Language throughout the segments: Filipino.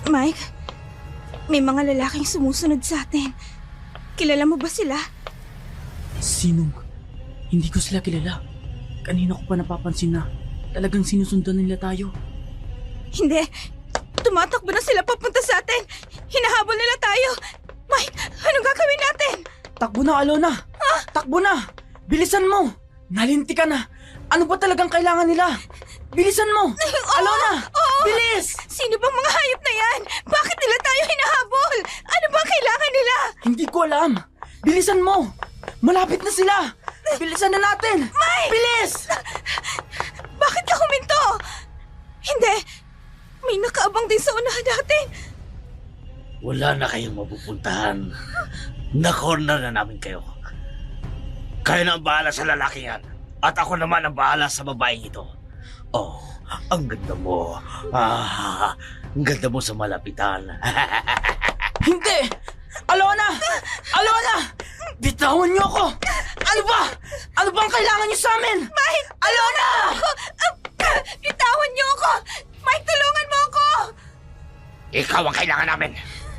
Mike, may mga lalaking sumusunod sa atin. Kilala mo ba sila? Sinong? Hindi ko sila kilala. Kanina ko pa napapansin na talagang sinusundan nila tayo. Hindi. Tumatakbo na sila papunta sa atin. Hinahabol nila tayo. Mike, anong gagawin natin? Takbo na, Alona! Takbo na! Bilisan mo! Nalinti ka na! Ano ba talagang kailangan nila? Bilisan mo! Alona! Bilis! Sino bang mga hayop na yan? Bakit nila tayo hinahabol? Ano bang kailangan nila? Hindi ko alam! Bilisan mo! Malapit na sila! Bilisan na natin! Mike! Bilis! Bakit ka huminto? Hindi. May nakaabang din sa unahan natin. Wala na kayong mapupuntahan. Na-corner na namin kayo. Kayo na ang bahala sa lalaki yan. At ako naman ang bahala sa babaeng ito. Oh, ang ganda mo. Ang ganda mo sa malapitan. Hindi! Alona! Alona! Bitawan niyo ako! Ano ba? Ano bang kailangan niyo sa amin? Mike! Alona! Bitawan niyo ako! Mike, tulungan mo ako! Ikaw ang kailangan namin.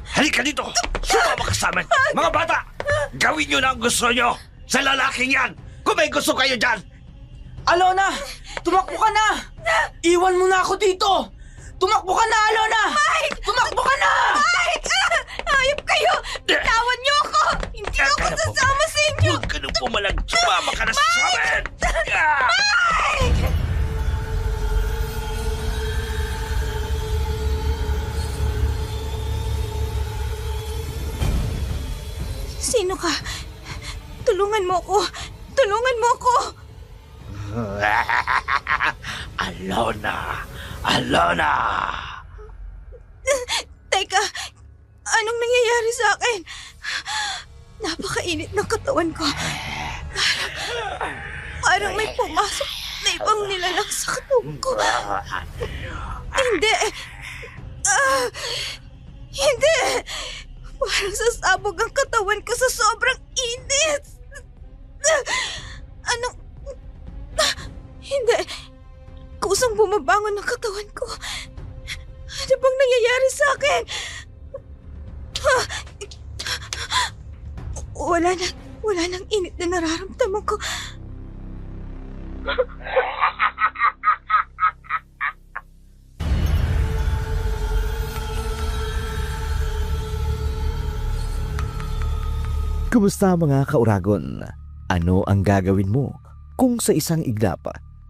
Halika dito! Sumama ka sa amin! Mga bata! Gawin niyo na ang gusto niyo sa lalaking yan! Kung may gusto kayo dyan! Alona! Tumakbo ka na! Iwan mo na ako dito! Tumakbo ka na, Alona! Mike! Tumakbo ka na! Mike! Hayop kayo! Bitawan niyo ako! Hindi ako sasama sa inyo! Huwag ka nang pumalag! Sumama ka na sa amin! Mike! Sino ka? Tulungan mo ako! Tulungan mo ako! Alona! Alona! Teka, anong nangyayari sa akin? Napakainit ng katawan ko. Parang may pumasok na ibang nilalang sa katawan ko. Hindi! Hindi! Parang sasabog ang katawan ko sa sobrang init. Anong... Hindi. Kusang bumabangon ang katawan ko. Ano bang nangyayari sa akin? Wala nang init na nararamdaman ko. Kumusta mga kauragon? Ano ang gagawin mo kung sa isang iglap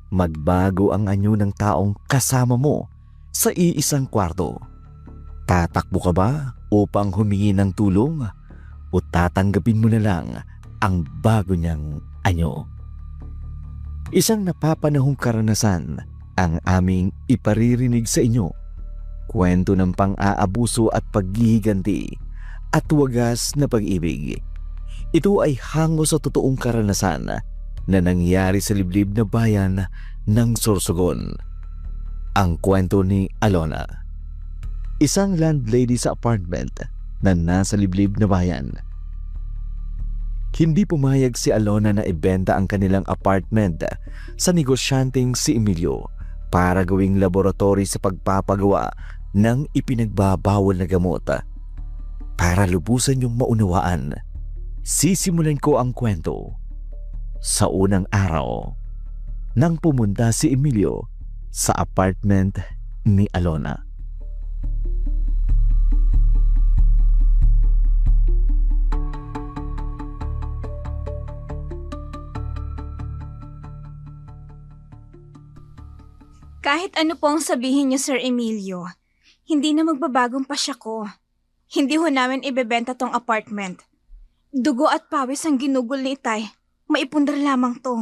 magbago ang anyo ng taong kasama mo sa iisang kwarto? Tatakbo ka ba upang humingi ng tulong o tatanggapin mo na lang ang bago niyang anyo? Isang napapanahong karanasan ang aming iparirinig sa inyo. Kwento ng pang-aabuso at paghihiganti at wagas na pag-ibig. Ito ay hango sa totoong karanasan na nangyari sa liblib na bayan ng Sorsogon. Ang kwento ni Alona, isang landlady sa apartment na nasa liblib na bayan. Hindi pumayag si Alona na ibenta ang kanilang apartment sa negosyanteng si Emilio para gawing laboratory sa pagpapagawa ng ipinagbabawal na gamot. Para lubusan yung maunawaan, sisimulan ko ang kwento sa unang araw nang pumunta si Emilio sa apartment ni Alona. Kahit ano po ang sabihin niyo, Sir Emilio, hindi na magbabagong pasya ko. Hindi ho namin ibebenta tong apartment. Dugo at pawis ang ginugol ni Itay. Maipundar lamang to.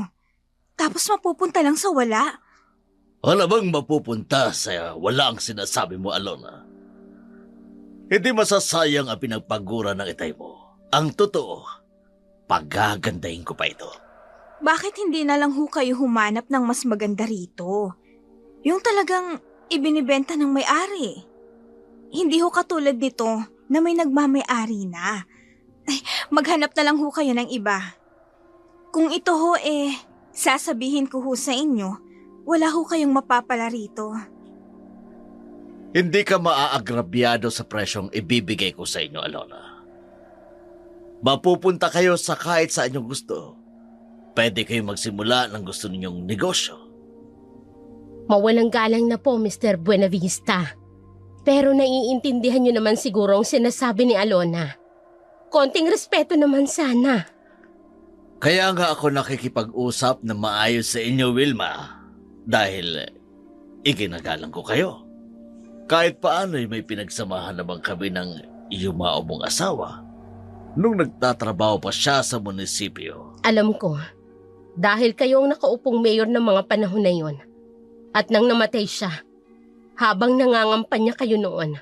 Tapos mapupunta lang sa wala. Wala bang mapupunta sa wala ang sinasabi mo, Alona? Hindi masasayang ang pinagpagura ng itay mo. Ang totoo, pagagandahin ko pa ito. Bakit hindi na lang ho kayo humanap ng mas maganda rito? Yung talagang ibinibenta ng may-ari. Hindi ho katulad nito na may nagmamay-ari na. Ay, maghanap na lang ho kayo ng iba. Kung ito ho sasabihin ko ho sa inyo, wala ho kayong mapapala rito. Hindi ka maaagrabyado sa presyong ibibigay ko sa inyo, Alona. Mapupunta kayo sa kahit saan nyo gusto. Pwede kayo magsimula ng gusto ninyong negosyo. Mawalang galang na po, Mr. Buenavista. Pero naiintindihan niyo naman siguro ang sinasabi ni Alona. Konting respeto naman sana. Kaya nga ako nakikipag-usap na maayos sa inyo, Wilma. Dahil iginagalang ko kayo. Kahit paano'y may pinagsamahan naman kami ng yumao mong asawa nung nagtatrabaho pa siya sa munisipyo. Alam ko, dahil kayo ang nakaupong mayor ng mga panahon na yon. At nang namatay siya, habang nangangampanya kayo noon,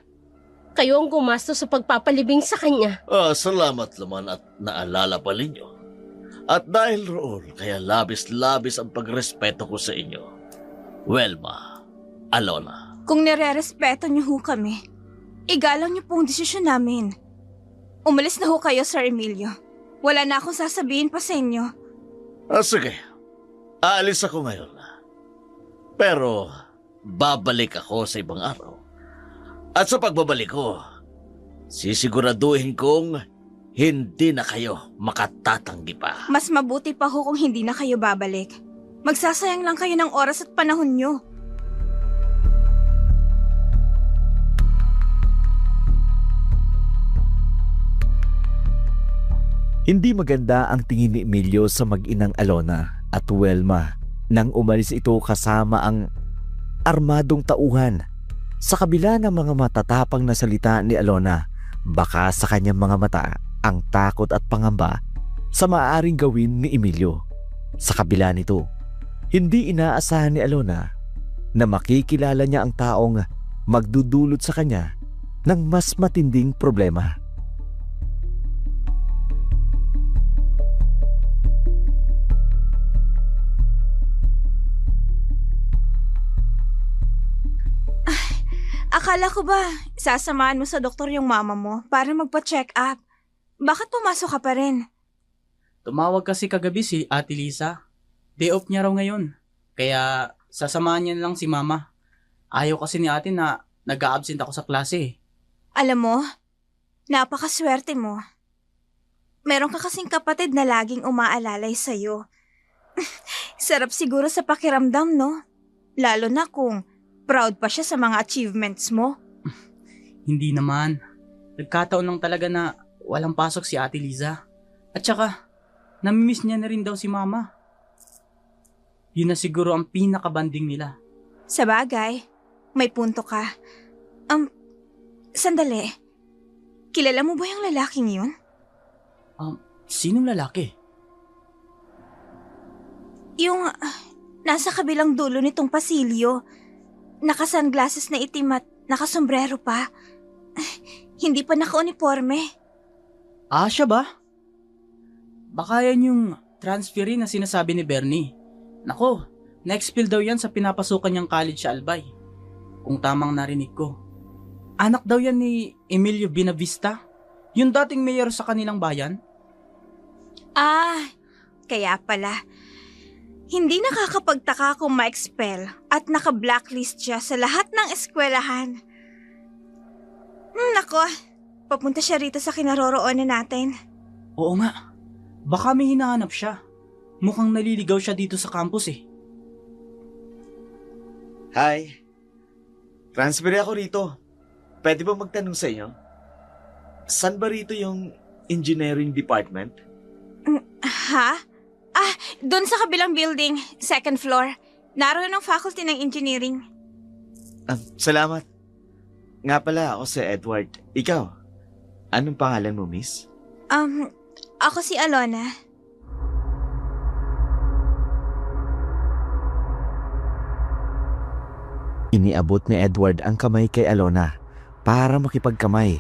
kayo ang gumastos sa pagpapalibing sa kanya. Salamat naman at naalala pa ninyo. At dahil roon, kaya labis-labis ang pagrespeto ko sa inyo. Wilma, Alona. Kung nire-respeto niyo ho kami, igalang niyo pong desisyon namin. Umalis na ho kayo, Sir Emilio. Wala na akong sasabihin pa sa inyo. Sige, aalis ako ngayon. Pero babalik ako sa ibang araw. At sa pagbabalik ko, sisiguraduhin kong hindi na kayo makatatanggi pa. Mas mabuti pa ho kung hindi na kayo babalik. Magsasayang lang kayo ng oras at panahon niyo. Hindi maganda ang tingin ni Emilio sa mag-inang Alona at Wilma nang umalis ito kasama ang armadong tauhan. Sa kabila ng mga matatapang na salita ni Alona, baka sa kanyang mga mata ang takot at pangamba sa maaaring gawin ni Emilio. Sa kabila nito, hindi inaasahan ni Alona na makikilala niya ang taong magdudulot sa kanya ng mas matinding problema. Akala ko ba, sasamahan mo sa doktor yung mama mo para magpa-check up? Bakit pumasok ka pa rin? Tumawag kasi kagabi si Ate Lisa. Day off niya raw ngayon. Kaya sasamahan niya lang si Mama. Ayaw kasi ni ate na nag-a-absent ako sa klase. Alam mo, napakaswerte mo. Meron ka kasing kapatid na laging umaalalay sa'yo. Sarap siguro sa pakiramdam, no? Lalo na kung proud pa siya sa mga achievements mo. Hindi naman. Nagkataon lang talaga na walang pasok si Ate Liza. At saka, namimiss niya na rin daw si Mama. Yun na siguro ang pinakabanding nila. Sa bagay, may punto ka. Sandali. Kilala mo ba yung lalaking yun? Sinong lalaki? Yung nasa kabilang dulo nitong pasilyo. Naka-sunglasses na itim at nakasombrero pa. Hindi pa naka-uniforme. Siya ba? Baka yan yung transferee na sinasabi ni Bernie. Nako, na-expel daw yan sa pinapasukan niyang college sa Albay. Kung tamang narinig ko. Anak daw yan ni Emilio Buenavista, yung dating mayor sa kanilang bayan. Kaya pala. Hindi nakakapagtaka kung ma-expel at naka-blacklist siya sa lahat ng eskwelahan. Nako, papunta siya rito sa kinaroroonan natin. Oo nga, baka may hinahanap siya. Mukhang naliligaw siya dito sa campus eh. Hi. Transfer ako rito. Pwede ba magtanong sa inyo? Saan ba rito yung engineering department? Ha? Doon sa kabilang building, second floor. Naroon ang faculty ng engineering. Salamat. Nga pala, ako si Edward. Ikaw, anong pangalan mo, miss? Ako si Alona. Iniabot ni Edward ang kamay kay Alona para makipagkamay.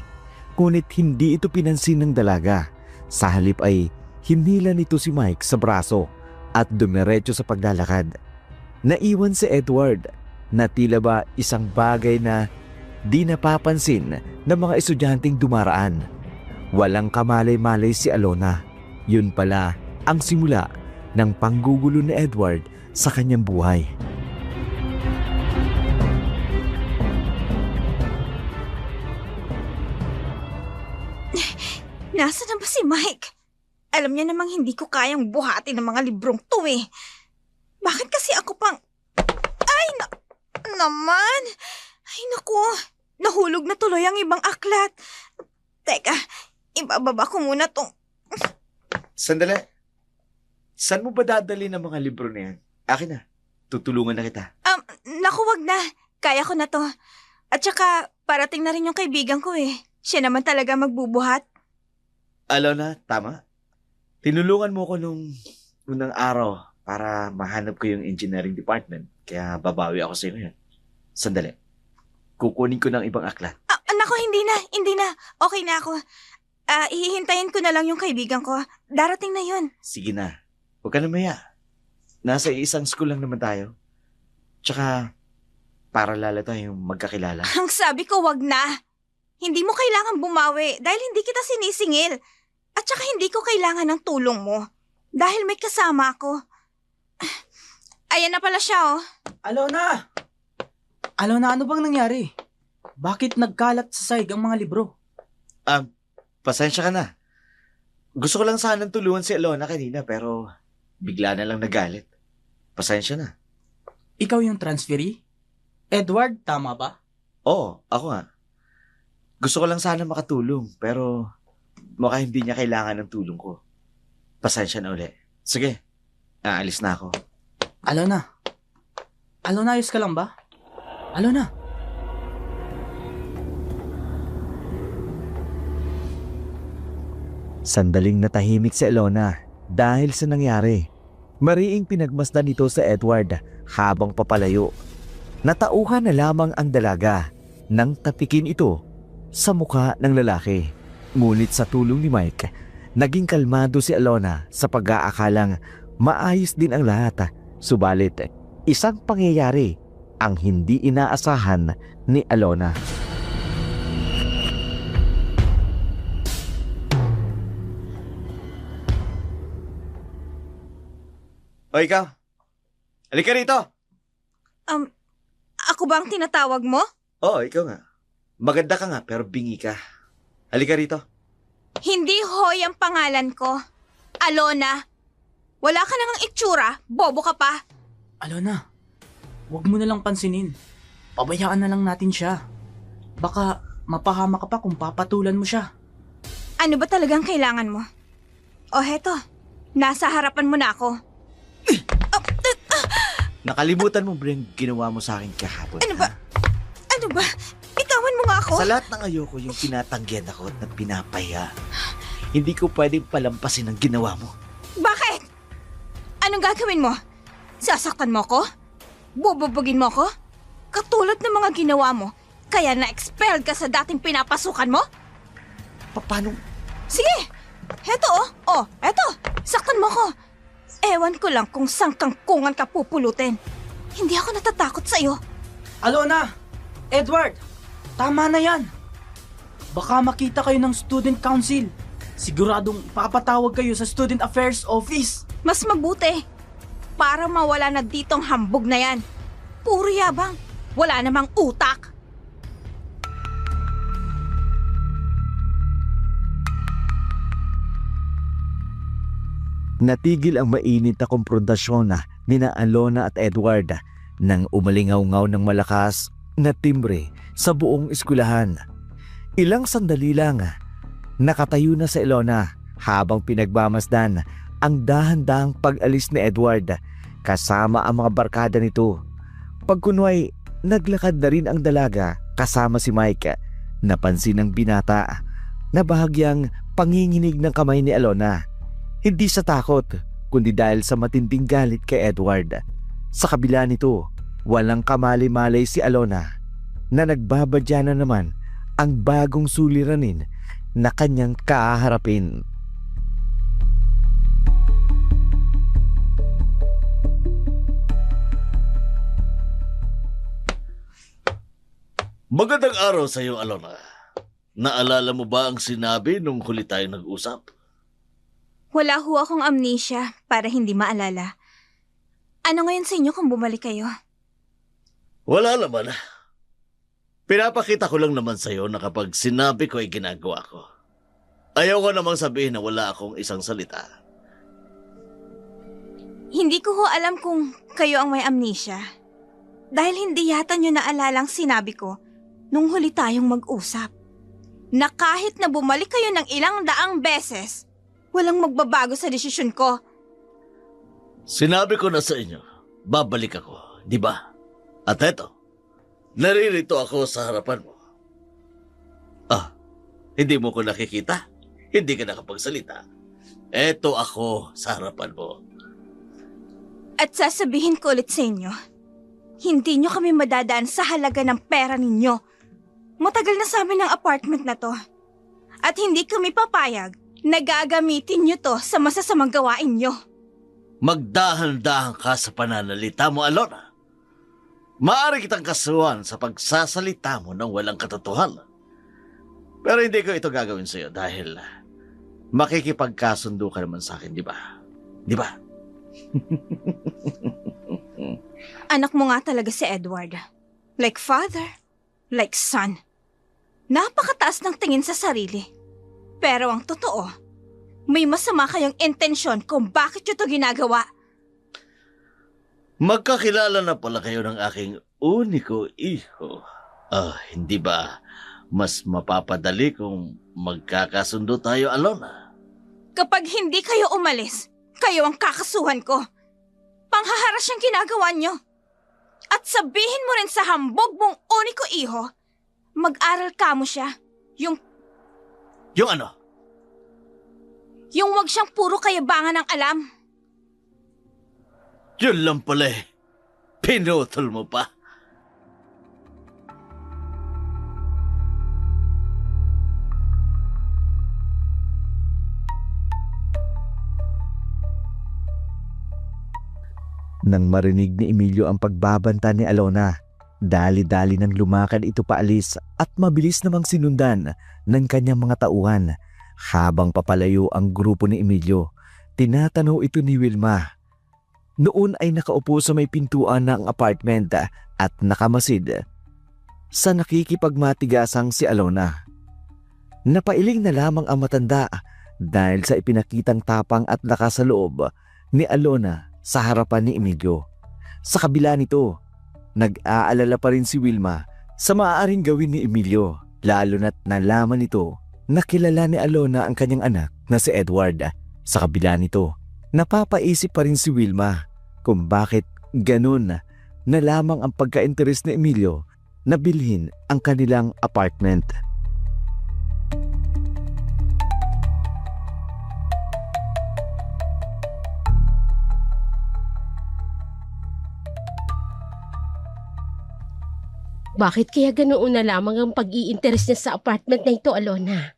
Ngunit hindi ito pinansin ng dalaga. Sa halip ay hinila nito si Mike sa braso at dumiretso sa paglalakad. Naiwan si Edward na tila ba isang bagay na di napapansin ng mga estudyanteng dumaraan. Walang kamalay-malay si Alona. Yun pala ang simula ng panggugulo ni Edward sa kanyang buhay. Nasaan na ba si Mike? Alam niya namang hindi ko kayang buhatin ng mga librong to eh. Bakit kasi ako pang... naman! Ay naku, nahulog na tuloy ang ibang aklat. Teka, ibababa ko muna tong... Sandali. Saan mo ba dadali ng mga libro na yan? Akin na. Tutulungan na kita. Naku, wag na. Kaya ko na to. At saka, parating na rin yung kaibigan ko eh. Siya naman talaga magbubuhat. Alona, tama. Tinulungan mo ko nung unang araw para mahanap ko yung engineering department. Kaya babawi ako sa iyo ngayon. Sandali. Kukunin ko ng ibang aklat. Naku, hindi na. Okay na ako. Hihintayin ko na lang yung kaibigan ko. Darating na yun. Sige na. Huwag ka na maya. Nasa isang school lang naman tayo. Tsaka, para lala tayong magkakilala. Ang sabi ko, wag na. Hindi mo kailangan bumawi dahil hindi kita sinisingil. At saka hindi ko kailangan ng tulong mo. Dahil may kasama ako. Ayan na pala siya, oh. Alona! Alona, ano bang nangyari? Bakit nagkalat sa sahig ang mga libro? Pasensya ka na. Gusto ko lang sanang tulungan si Alona kanina pero bigla na lang nagalit. Pasensya na. Ikaw yung transferee? Edward, tama ba? Oo, ako nga. Gusto ko lang sana makatulong pero mukhang hindi niya kailangan ng tulong ko. Pasensya na uli. Sige, aalis na ako. Alona? Alona, ayos ka lang ba? Alona? Sandaling natahimik si Alona dahil sa nangyari. Mariing pinagmasdan ito sa Edward habang papalayo. Natauhan na lamang ang dalaga nang tapikin ito sa mukha ng lalaki. Ngunit sa tulong ni Mike, naging kalmado si Alona sa pag-aakalang maayos din ang lahat. Subalit, isang pangyayari ang hindi inaasahan ni Alona. O ikaw, halika rito. Ako ba ang tinatawag mo? Oo, ikaw nga. Maganda ka nga pero bingi ka. Halika rito. Hindi Hoy ang pangalan ko. Alona. Wala ka nang itsura, bobo ka pa. Alona, huwag mo na lang pansinin. Pabayaan na lang natin siya. Baka mapahama ka pa kung papatulan mo siya. Ano ba talagang kailangan mo? O heto, nasa harapan mo na ako. Nakalimutan mo ba yung ginawa mo sa akin kahapon? Ano ba? ha? Ano ba? Bitawan mo nga ako. Sa lahat ng ayoko yung tinatanggihan ako at pinapaya. Hindi ko pwedeng palampasin ang ginawa mo. Bakit? Anong gagawin mo? Sasaktan mo ko? Bububugin mo ko? Katulad ng mga ginawa mo, kaya na-expelled ka sa dating pinapasukan mo? Paano? Sige! Heto oh! Oh, heto! Saktan mo ko! Ewan ko lang kung saan kangkungan ka pupulutin. Hindi ako natatakot sa'yo. Alona! Edward! Tama na yan! Baka makita kayo ng student council. Siguradong papatawag kayo sa student affairs office. Mas mabuti. Para mawala na ditong hambog na yan. Puro yabang. Wala namang utak. Natigil ang mainit na komprontasyon ni na Alona at Edward nang umalingaw-ngaw ng malakas na timbre sa buong eskwelahan. Ilang sandali lang, nakatayo na si Alona habang pinagmamasdan ang dahan-dahang pag-alis ni Edward kasama ang mga barkada nito. Pagkunway, naglakad na rin ang dalaga kasama si Mike. Napansin ng binata na bahagyang panginginig ng kamay ni Alona. Hindi sa takot, kundi dahil sa matinding galit kay Edward. Sa kabila nito, walang kamali-malay si Alona na nagbabadya na naman ang bagong suliranin na kanyang kaharapin. Magandang araw sa iyo, Alona. Naalala mo ba ang sinabi nung huli tayo nag-usap? Wala ho akong amnesia para hindi maalala. Ano ngayon sa inyo kung bumalik kayo? Wala naman. Pinapakita ko lang naman sa iyo na kapag sinabi ko ay ginagawa ko. Ayaw ko namang sabihin na wala akong isang salita. Hindi ko ho alam kung kayo ang may amnesia. Dahil hindi yata nyo naalalang sinabi ko nung huli tayong mag-usap. Na kahit na bumalik kayo ng ilang daang beses, walang magbabago sa desisyon ko. Sinabi ko na sa inyo, babalik ako, di ba? At eto, naririto ako sa harapan mo. Hindi mo ko nakikita? Hindi ka nakapagsalita. Eto ako sa harapan mo. At sasabihin ko ulit sa inyo, hindi nyo kami madadaan sa halaga ng pera ninyo. Matagal na sa amin ang apartment na to. At hindi kami papayag na gagamitin nyo to sa masasamang gawain nyo. Magdahan-dahan ka sa pananalita mo, Alona. Maaari kitang kasuhan sa pagsasalita mo ng walang katotohanan. Pero hindi ko ito gagawin sa'yo dahil makikipagkasundo ka naman sa akin, di ba? Di ba? Anak mo nga talaga si Edward. Like father, like son. Napakataas ng tingin sa sarili. Pero ang totoo, may masama kayong intensyon kung bakit nyo to ginagawa. Magkakilala na pala kayo ng aking uniko iho. Hindi ba mas mapapadali kung magkakasundo tayo, Alona? Kapag hindi kayo umalis, kayo ang kakasuhan ko. Panghaharas yung ginagawa nyo. At sabihin mo rin sa hambog mong uniko iho, mag-aral ka mo siya. Yung Ano? Yung wag siyang puro kayabangan ng alam. Yun lang pala eh. Pinutol mo pa. Nang marinig ni Emilio ang pagbabanta ni Alona, dali-dali nang lumakad ito paalis at mabilis namang sinundan ng kanyang mga tauhan. Habang papalayo ang grupo ni Emilio, tinatanaw ito ni Wilma. Noon ay nakaupo sa may pintuan ng apartment at nakamasid sa nakikipagmatigasang si Alona. Napailing na lamang ang matanda dahil sa ipinakitang tapang at lakas sa loob ni Alona sa harapan ni Emilio. Sa kabila nito, nag-aalala pa rin si Wilma sa maaaring gawin ni Emilio, lalo na't nalaman nito na kilala ni Alona ang kanyang anak na si Edward. Sa kabila nito, napapaisip pa rin si Wilma kung bakit ganun na lamang ang pagka-interes ni Emilio na bilhin ang kanilang apartment. Bakit kaya ganoon na lamang ang pag-iinteres niya sa apartment na ito, Alona?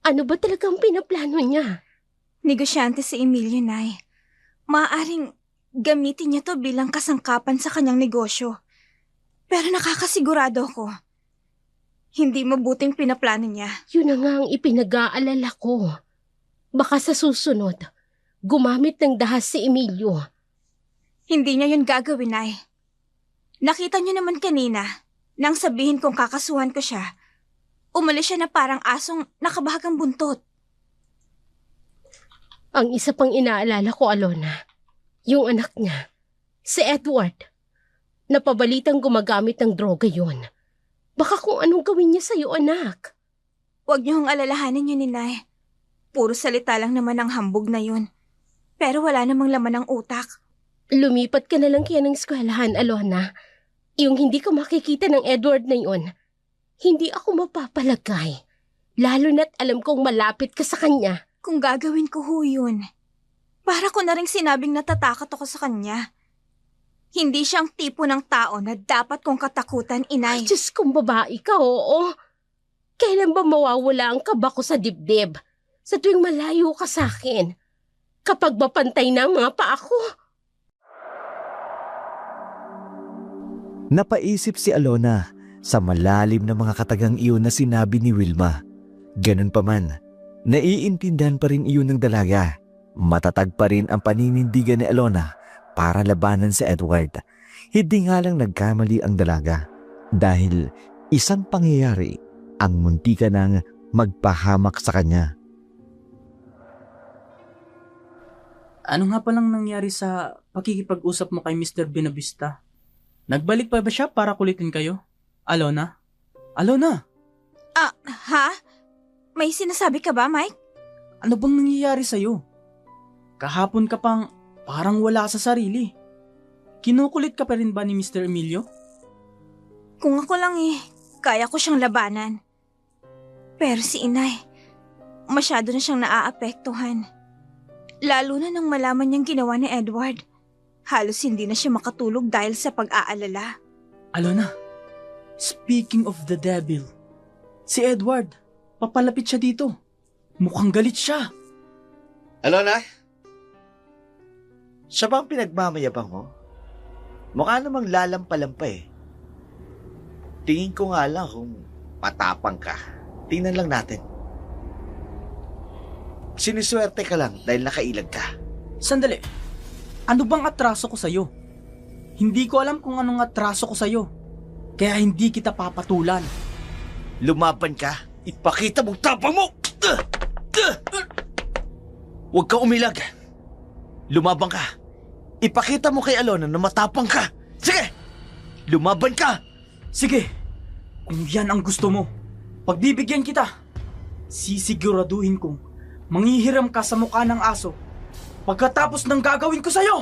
Ano ba talagang pinaplano niya? Negosyante si Emilio, Nay. Maaaring gamitin niya to bilang kasangkapan sa kanyang negosyo. Pero nakakasigurado ko, hindi mabuting pinaplano niya. Yun na nga ang ipinag-aalala ko. Baka sa susunod, gumamit ng dahas si Emilio. Hindi niya yun gagawin, Nay. Nakita niyo naman kanina, nang sabihin kong kakasuhan ko siya, umalis siya na parang asong nakabahagang buntot. Ang isa pang inaalala ko, Alona, yung anak niya, si Edward. Napabalitang gumagamit ng droga yun. Baka kung anong gawin niya sa'yo, anak. Huwag niyo hong alalahanin yun, Ninay. Puro salita lang naman ang hambog na yun. Pero wala namang laman ng utak. Lumipat ka na lang kaya ng eskwelahan, Alona. Yung hindi ko makikita ng Edward na yun, hindi ako mapapalagay. Lalo na't alam kong malapit ka sa kanya. Kung gagawin ko ho yun, para ko na rin sinabing natatakot ako sa kanya. Hindi siyang tipo ng tao na dapat kong katakutan, Inay. Diyos kong babae ka, oo. Kailan ba mawawala ang kaba ko sa dibdib? Sa tuwing malayo ka sa akin. Kapag mapantay na ang mga paa ko. Napaisip si Alona sa malalim na mga katagang iyon na sinabi ni Wilma. Ganun pa man, naiintindihan pa rin iyon ng dalaga. Matatag pa rin ang paninindigan ni Alona para labanan si Edward. Hindi nga lang nagkamali ang dalaga dahil isang pangyayari ang muntika ng magpahamak sa kanya. Ano nga palang nangyari sa pakikipag-usap mo kay Mr. Benavista? Nagbalik pa ba siya para kulitin kayo? Alona? Alona, Ha? May sinasabi ka ba, Mike? ano bang nangyayari sa'yo? Kahapon ka pang parang wala sa sarili. Kinukulit ka pa rin ba ni Mr. Emilio? Kung ako lang kaya ko siyang labanan. Pero si inay, masyado na siyang naaapektuhan. Lalo na nang malaman niyang ginawa ni Edward. Halos hindi na siya makatulog dahil sa pag-aalala. Alona, speaking of the devil, si Edward, papalapit siya dito. Mukhang galit siya. Alona? Siya ba ang pinagmamayabang mo? Mukha namang lalampa-lampa eh. Tingin ko nga lang kung matapang ka. Tingnan lang natin. Siniswerte ka lang dahil nakailag ka. Sandali, ano bang atraso ko sa'yo? Hindi ko alam kung anong atraso ko sa'yo. Kaya hindi kita papatulan. Lumaban ka, ipakita mong tapang mo! Huwag ka umilag. Lumabang ka. Ipakita mo kay Alona na matapang ka. Sige! Lumaban ka! Sige, kung yan ang gusto mo, pagbibigyan kita. Sisiguraduhin kong manghihiram ka sa mukha ng aso pagkatapos ng gagawin ko sa'yo.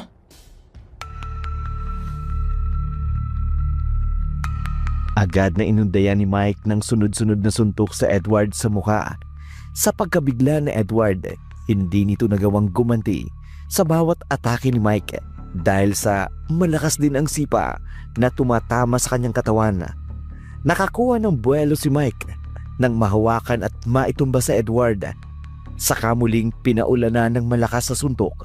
Agad na inundayan ni Mike ng sunod-sunod na suntok sa Edward sa mukha. Sa pagkabigla ni Edward, hindi nito nagawang gumanti sa bawat atake ni Mike dahil sa malakas din ang sipa na tumatama sa kanyang katawan. Nakakuha ng buwelo si Mike nang mahawakan at maitumba sa Edward. Saka muling pinaulanan ng malakas na suntok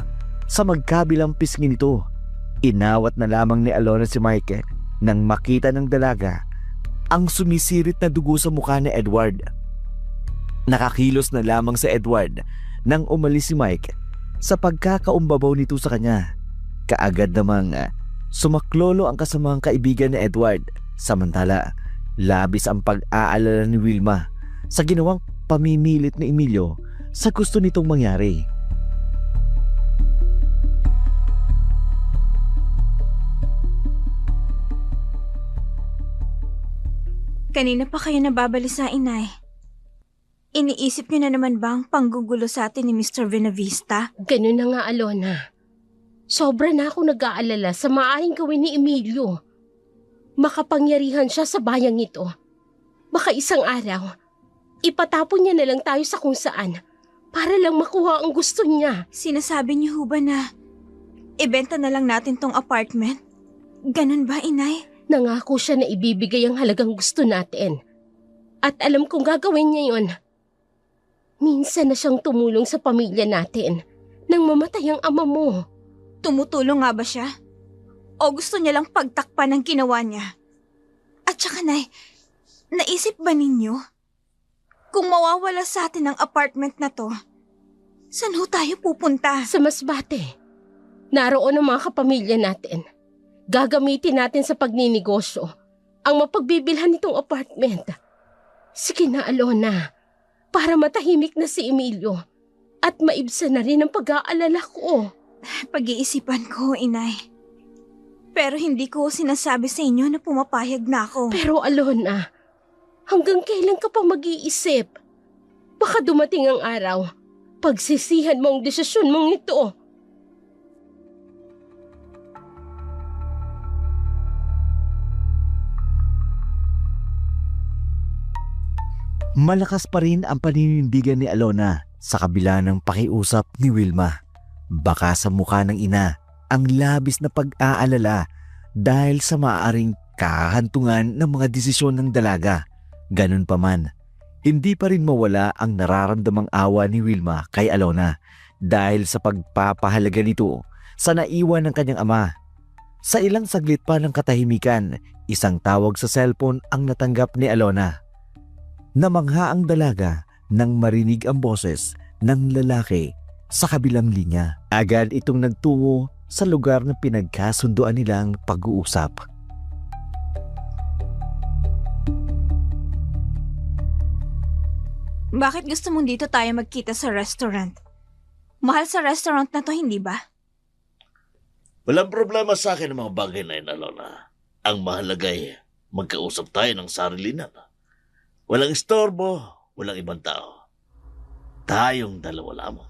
sa magkabilang pisngi nito. Inawat na lamang ni Alona si Mike nang makita ng dalaga ang sumisirit na dugo sa mukha ni Edward. Nakakilos na lamang sa Edward nang umalis si Mike sa pagkakaumbabaw nito sa kanya. Kaagad namang sumaklolo ang kasamang kaibigan ni Edward. Samantala, labis ang pag-aalala ni Wilma sa ginawang pamimilit ni Emilio sa gusto nitong mangyari. Kanina pa kayo nababalisa, inay. Iniisip niyo na naman ba ang panggugulo sa atin ni Mr. Benavista? Ganun na nga, Alona. Sobra na ako nag-aalala sa maaaring gawin ni Emilio. Makapangyarihan siya sa bayang ito. Baka isang araw, ipatapon niya na lang tayo sa kung saan para lang makuha ang gusto niya. Sinasabi niyo ho ba na ibenta na lang natin tong apartment? Ganun ba, inay? Nangako siya na ibibigay ang halagang gusto natin. At alam kong gagawin niya yon. Minsan na siyang tumulong sa pamilya natin nang mamatay ang ama mo. Tumutulong nga ba siya? O gusto niya lang pagtakpan ng ginawa niya? At saka, nay, naisip ba ninyo? Kung mawawala sa atin ang apartment na to, saan ho tayo pupunta? Sa Masbate, naroon ang mga kapamilya natin. Gagamitin natin sa pagninegosyo ang mapagbibilhan nitong apartment. Sige na, Alona, para matahimik na si Emilio at maibsan na rin ang pag-aalala ko. Pag-iisipan ko, inay. Pero hindi ko sinasabi sa inyo na pumapayag na ako. Pero Alona, hanggang kailan ka pa mag-iisip? Baka dumating ang araw, pagsisihan mo ang desisyon mong ito. Malakas pa rin ang paninindigan ni Alona sa kabila ng pakiusap ni Wilma. Baka sa mukha ng ina ang labis na pag-aalala dahil sa maaaring kahantungan ng mga desisyon ng dalaga. Ganun pa man, hindi pa rin mawala ang nararamdamang awa ni Wilma kay Alona dahil sa pagpapahalaga nito sa naiwan ng kanyang ama. Sa ilang saglit pa ng katahimikan, isang tawag sa cellphone ang natanggap ni Alona. Namangha ang dalaga nang marinig ang boses ng lalaki sa kabilang linya. Agad itong nagtungo sa lugar na pinagkasunduan nilang pag-uusap. Bakit gusto mong dito tayo magkita sa restaurant? Mahal sa restaurant na to, hindi ba? Walang problema sa akin ang mga bagay na yun, Alona. Ang mahalagay, magkausap tayo ng sarilinan. Walang istorbo, walang ibang tao. Tayong dalawa lamang.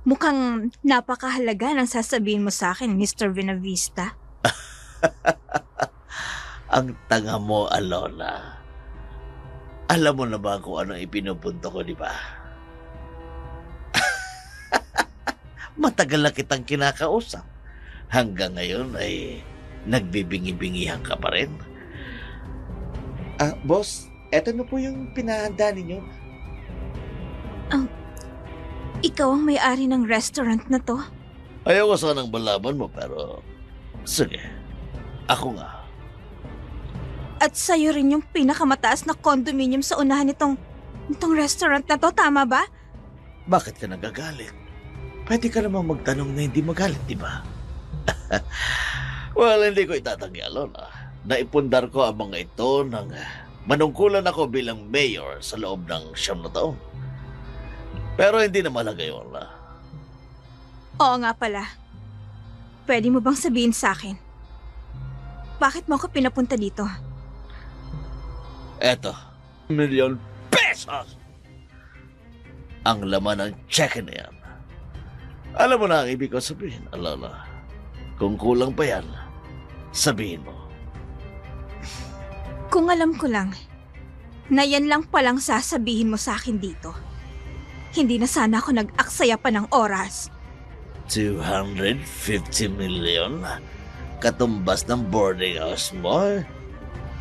Mukhang napakahalaga ng sasabihin mo sa akin, Mr. Vinavista. Ang tanga mo, Alona. Alam mo na ba kung anong ipinupunto ko, di ba? Matagal na kitang kinakausap. Hanggang ngayon ay nagbibingi-bingihan ka pa rin. Boss, eto na po yung pinahanda ninyo. Ikaw ang may-ari ng restaurant na to? Ayaw ko sanang malaman mo pero sige, ako nga. At sa'yo rin yung pinakamataas na condominium sa unahan nitong restaurant na to, tama ba? Bakit ka nagagalit? Pwede ka namang magtanong na hindi magalit, di ba? Well, hindi ko itatanggi, Alona. Naipundar ko ang mga ito nang manungkulan ako bilang mayor sa loob ng 9 na taon. Pero hindi na malaga yun, Oo nga pala. Pwede mo bang sabihin sa akin? Bakit mo ako pinapunta dito? Eto, ₱1,000,000! Ang laman ng cheque na yan. Alam mo na ang ibig ko sabihin, Alona. Kung kulang pa yan, sabihin mo. Kung alam ko lang, na yan lang palang sasabihin mo sa akin dito. Hindi na sana ako nag-aksaya pa ng oras. 250 million? Katumbas ng boarding house mo?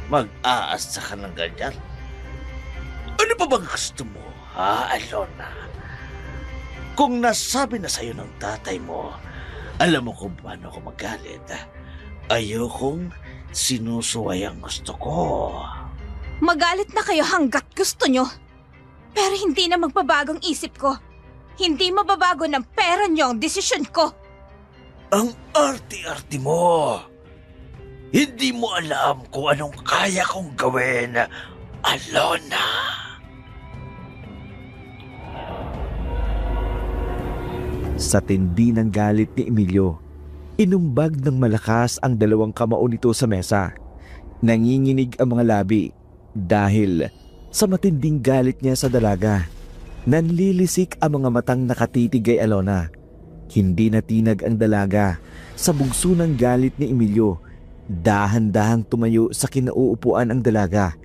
Mag-aasta ka ng ganyan? Ano pa bang gusto mo, ha, Alona? Kung nasabi na sa'yo ng tatay mo, alam mo kung paano ako magalit. Ayokong sinusuway ang gusto ko. Magalit na kayo hanggat gusto nyo. Pero hindi na magbabagong isip ko. Hindi mababago ng pera nyo ang desisyon ko. Ang arti-arti mo. Hindi mo alam kung anong kaya kong gawin, Alona. Sa tindi ng galit ni Emilio, inumbag ng malakas ang dalawang kamao nito sa mesa. Nanginginig ang mga labi dahil sa matinding galit niya sa dalaga. Nanlilisik ang mga matang nakatitig kay Alona. Hindi natinag ang dalaga sa bugso ng galit ni Emilio. Dahan-dahang tumayo sa kinauupuan ang dalaga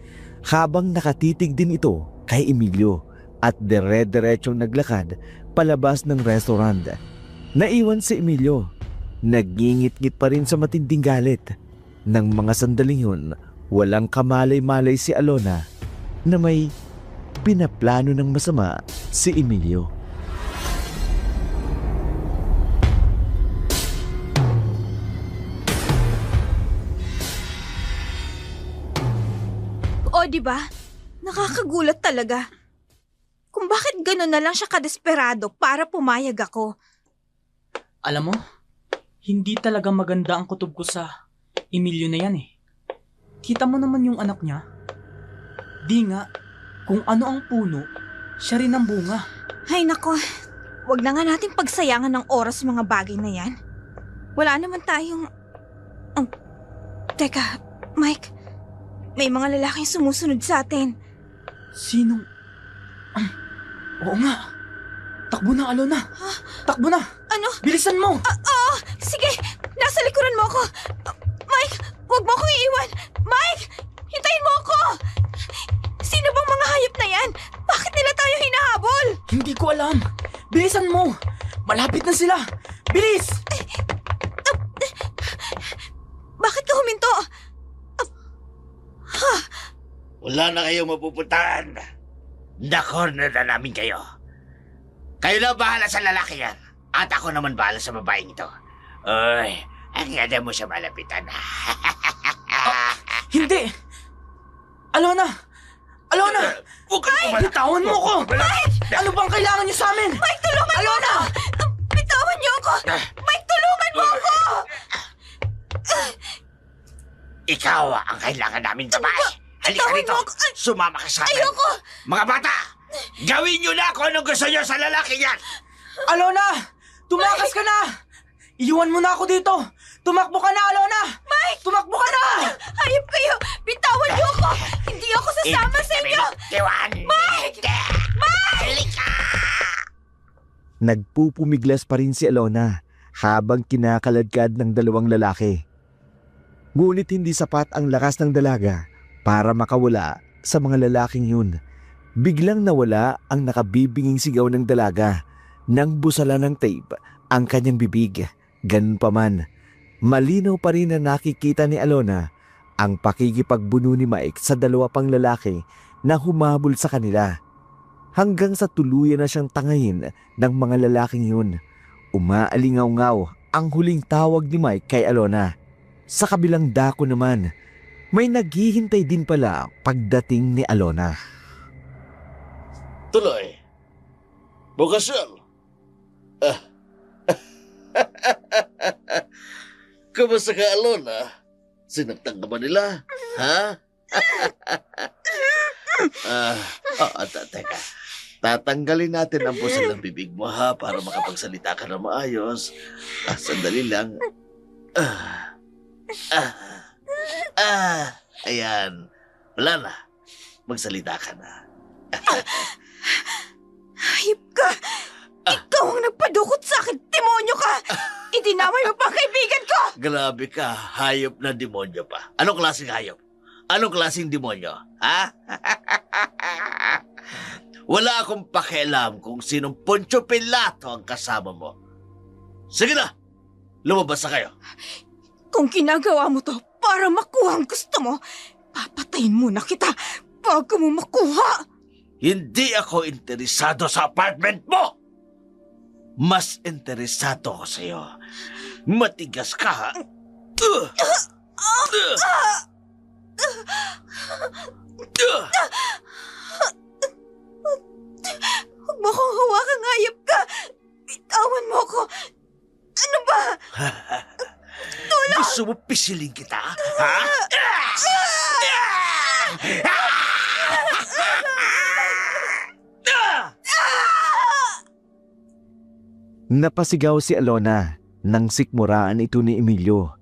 habang nakatitig din ito kay Emilio at dire-diretsong naglakad palabas ng restaurant. Naiwan si Emilio. Nagngingit-ngit pa rin sa matinding galit. Nang mga sandaling yun, walang kamalay-malay si Alona na may pinaplano ng masama si Emilio. O diba? Nakakagulat talaga. Kung bakit gano'n na lang siya kadesperado para pumayag ako. Alam mo, hindi talaga maganda ang kutob ko sa Emilio na yan eh. Kita mo naman yung anak niya. Di nga, kung ano ang puno, siya rin ang bunga. Ay nako, wag na nga natin pagsayangan ng oras sa mga bagay na yan. Wala naman tayong... Teka, Mike, may mga lalaking sumusunod sa atin. Sinong... Oo nga. Takbo na, Alona. Takbo na. Ano? Bilisan mo. Oo, sige, nasa likuran mo ako. Mike, wag mo akong iiwan. Mike, hintayin mo ako. Sino bang mga hayop na yan? Bakit nila tayo hinahabol? Hindi ko alam. Bilisan mo. Malapit na sila. Bilis! Bakit ka huminto? Wala na kayong mapupuntahan. Na-corner na namin kayo. Kayo na bahala sa lalaki yan. At ako naman bahala sa babaeng ito. Uy, ang ganda mo sa malapitan. Hindi! Alona! Alona! Huwag ka na Bitawan mo ko! Ano bang kailangan niyo sa amin? Mike, tulungan Alona! mo ako! Bitawan niyo ako! Mike, tulungan mo ako! Ikaw ang kailangan namin babae. Halika Bitawan rito. mo ako! Sumama ka sa amin. Ayoko! Mga bata, gawin niyo na kung anong gusto niyo sa lalaki yan. Alona! Tumakas ka na! Iwan mo na ako dito! Tumakbo ka na, Alona! Mike! Tumakbo ka na! Hayop kayo! Bitawan niyo ako! Hindi ako sasama sa inyo! Mike! Nagpupumiglas pa rin si Alona habang kinakaladkad ng dalawang lalaki. Ngunit hindi sapat ang lakas ng dalaga para makawala sa mga lalaking yun. Biglang nawala ang nakabibinging sigaw ng dalaga nang busala ng tape ang kanyang bibig. Ganun pa man, malinaw pa rin na nakikita ni Alona ang pakikipagbuno ni Mike sa dalawa pang lalaki na humabol sa kanila. Hanggang sa tuluyan na siyang tangayin ng mga lalaking yun. Umaalingaw-ngaw ang huling tawag ni Mike kay Alona. Sa kabilang dako naman, may naghihintay din pala pagdating ni Alona. Tuloy. Bukasyon. Kamusta ka, Alona? Sinaktan ka ba nila? Ha? Teka. Tatanggalin natin ang pusal ng bibig mo, ha? Para makapagsalita ka na maayos. Sandali lang. Ayan. Wala na. Magsalita ka na. Hayop ka! Ikaw ang nagpadukot sa akin! Demonyo ka! Idinamay mo pa ang kaibigan ko! Grabe ka. Hayop na demonyo pa. Anong klaseng hayop? Anong klaseng demonyo? Ha? Wala akong pakialam kung sinong Poncio Pilato ang kasama mo. Sige na! Lumabas na kayo. Kung ginagawa mo to para makuha ang gusto mo, papatayin muna kita bago mo makuha! Hindi ako interesado sa apartment mo! Mas interesado ako sa'yo. Matigas ka, ha? Huwag mo akong hawakan, hayop ka! Bitawan mo ako! Ano ba? Gusto mo pisilin kita, ha? Napasigaw si Alona nang sikmuraan ito ni Emilio.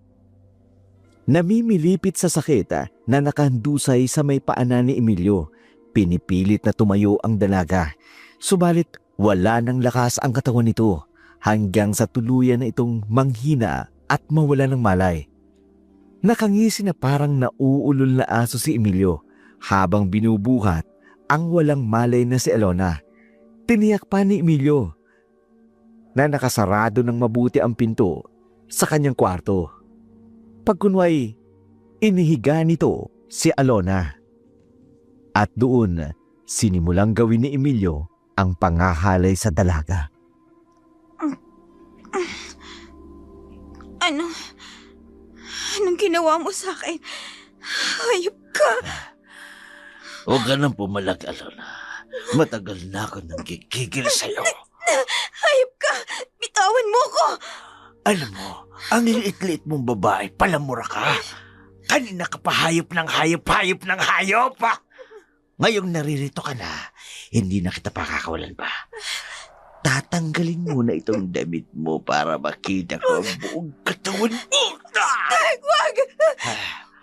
Namimilipit sa sakit na nakahandusay sa may paanan ni Emilio. Pinipilit na tumayo ang dalaga. Subalit wala ng lakas ang katawan nito hanggang sa tuluyan na itong manghina at mawala ng malay. Nakangisi na parang nauulol na aso si Emilio habang binubuhat ang walang malay na si Alona. Tiniyak pa ni Emilio na nakasarado ng mabuti ang pinto sa kanyang kwarto. Pagkunway, inihiga nito si Alona. At doon, sinimulang gawin ni Emilio ang pangahalay sa dalaga. Anong ginawa mo sa akin? Hayop ka! Huwag ka nang pumalag, Alona. Matagal na ako nang gigigil sa'yo. Hayop ka! Bitawan mo ko! Alam mo, ang liit-liit mong babae, palamura ka. Kanina ka pa hayop ng hayop ng hayop, ha? Ngayong naririto ka na, hindi na kita pakakawalan pa. Tatanggalin mo na itong damit mo para makita ko ang buong katawan mo. Wag!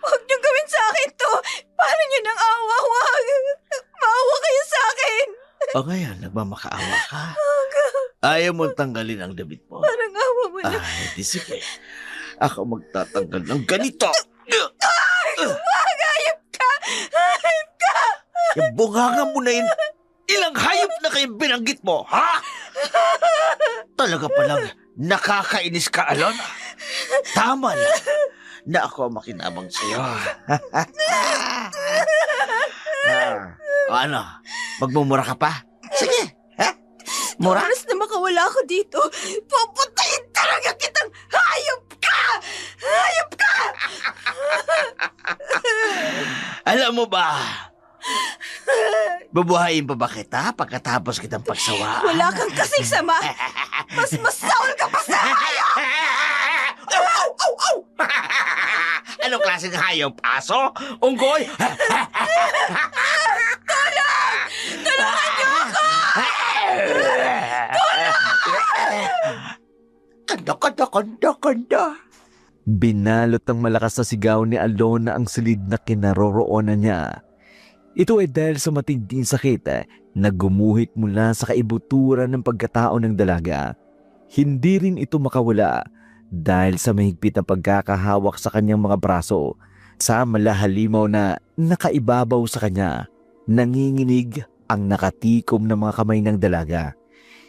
Wag niyong gawin sa akin to! Paano niyo nang awa? Wag! Maawa kayo sa akin! O ngayon, nagmamakaawa ka. Ayaw mong tanggalin ang damit mo. Parang awa mo na. Di sige. Ako magtatanggal ng ganito. Wag! Hayop ka! Hayop ka! Yung bunganga mo na yun, ilang hayop na kayong binanggit mo, ha? Talaga palang nakakainis ka, Alona. Tama na ako ang makinabang sa'yo. O ano, magmumura ka pa? Sige, ha? Mura? Oras na makawala ako dito, puputayin talaga kitang hayop ka! Hayop ka! Alam mo ba, bubuhayin pa ba kita pagkatapos kitang pagsawaan? Wala kang kasing sama! Mas masaul ka pa sa hayop! Anong klaseng hayop? Aso? Unggoy? Tulungan niyo ako! Tulong! Kanda. Binalot ng malakas na sigaw ni Alona ang silid na kinaroroonan niya. Ito ay dahil sa matinding sakit na gumuhit mula sa kaibuturan ng pagkatao ng dalaga. Hindi rin ito makawala dahil sa mahigpit na pagkakahawak sa kanyang mga braso sa malahalimaw na nakaibabaw sa kanya. Nanginginig ang nakatikom ng mga kamay ng dalaga.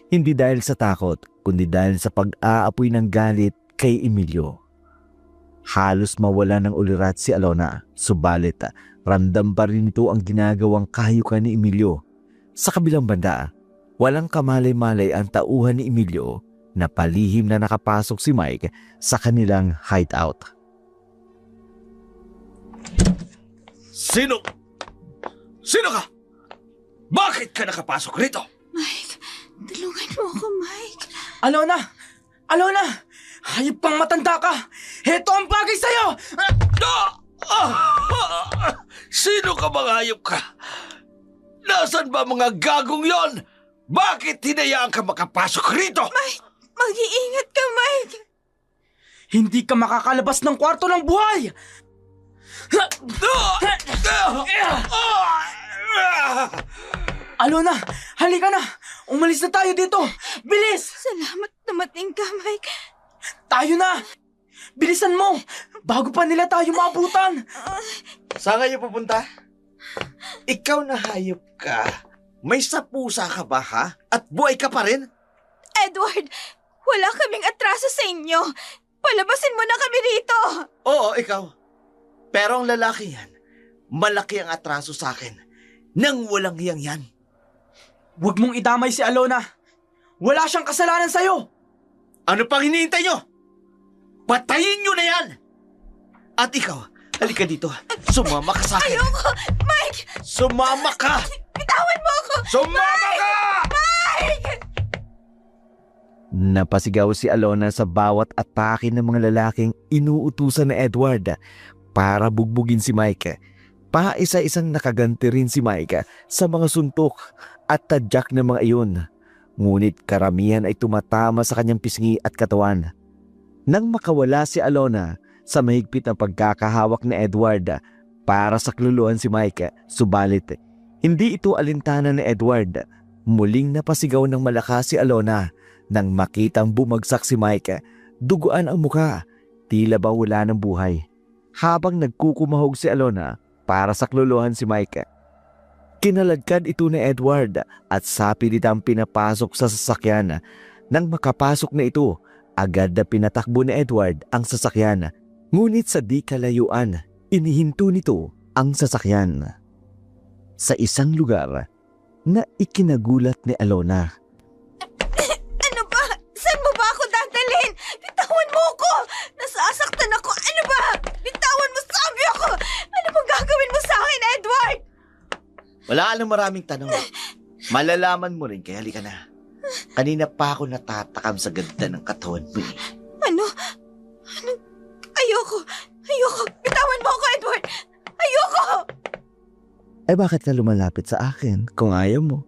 Hindi dahil sa takot, kundi dahil sa pag-aapoy ng galit kay Emilio. Halos mawala ng ulirat si Alona, subalit ramdam pa rin ito ang ginagawang kahayukan ni Emilio. Sa kabilang banda, walang kamalay-malay ang tauhan ni Emilio na palihim na nakapasok si Mike sa kanilang hideout. Sino? Sino ka? Bakit ka nakapasok rito? Mike, tulungan mo ako, Mike. Alona! Alona! Hayop kang matanda ka! Heto ang bagay sa'yo! Sino ka mga hayop ka? Nasaan ba mga gagong yon? Bakit hinayaan ka makapasok rito? Mag-iingat ka, Mike. Hindi ka makakalabas ng kwarto ng buhay! Alona! Halika na! Umalis na tayo dito! Bilis! Salamat dumating ka, Mike. Tayo na! Bilisan mo! Bago pa nila tayo maabutan! Saan kayo pupunta? Ikaw na hayop ka. May sapusa ka ba ha? At buhay ka pa rin? Edward, wala kaming atraso sa inyo. Palabasin mo na kami rito. Oo, ikaw. Pero ang lalaki yan, malaki ang atraso sa akin. Nang walang hiyang yan. Huwag mong idamay si Alona! Wala siyang kasalanan sa'yo! Ano pang hinihintay nyo? Patayin nyo na yan! At ikaw, halika dito. Sumama ka sa akin. Ayoko! Mike! Sumama ka! Bitawan mo ako! Sumama ka! Napasigaw si Alona sa bawat atake ng mga lalaking inuutusan ni Edward para bugbugin si Mike. Paisa-isang nakaganti rin si Mike sa mga suntok at tadyak ng mga iyon. Ngunit karamihan ay tumatama sa kanyang pisngi at katawan. Nang makawala si Alona sa mahigpit na pagkakahawak ni Edward para sakluluhan si Mike, subalit hindi ito alintana ni Edward. Muling napasigaw ng malakas si Alona nang makitang bumagsak si Mike. Duguan ang muka, tila ba wala ng buhay. Habang nagkukumahog si Alona para sakluluhan si Mike, kinaladkad ito ni Edward at sapilitang pinapasok sa sasakyan. Nang makapasok na ito, agad na pinatakbo ni Edward ang sasakyan. Ngunit sa di kalayuan, inihinto nito ang sasakyan. Sa isang lugar na ikinagulat ni Alona. Ano ba? Saan mo ba ako dadalhin? Bitawan mo ako! Nasasaktan ako! Ano ba? Bitawan mo, sabi ako! Ano bang gagawin mo sa akin, Edward? Wala ka ng maraming tanong. Malalaman mo rin, kaya halika na. Kanina pa ako natatakam sa ganda ng katawan mo eh. Ano? Ayoko! Ayoko! Bitawan mo ako, Edward! Ayoko! Eh bakit ka lumalapit sa akin kung ayaw mo?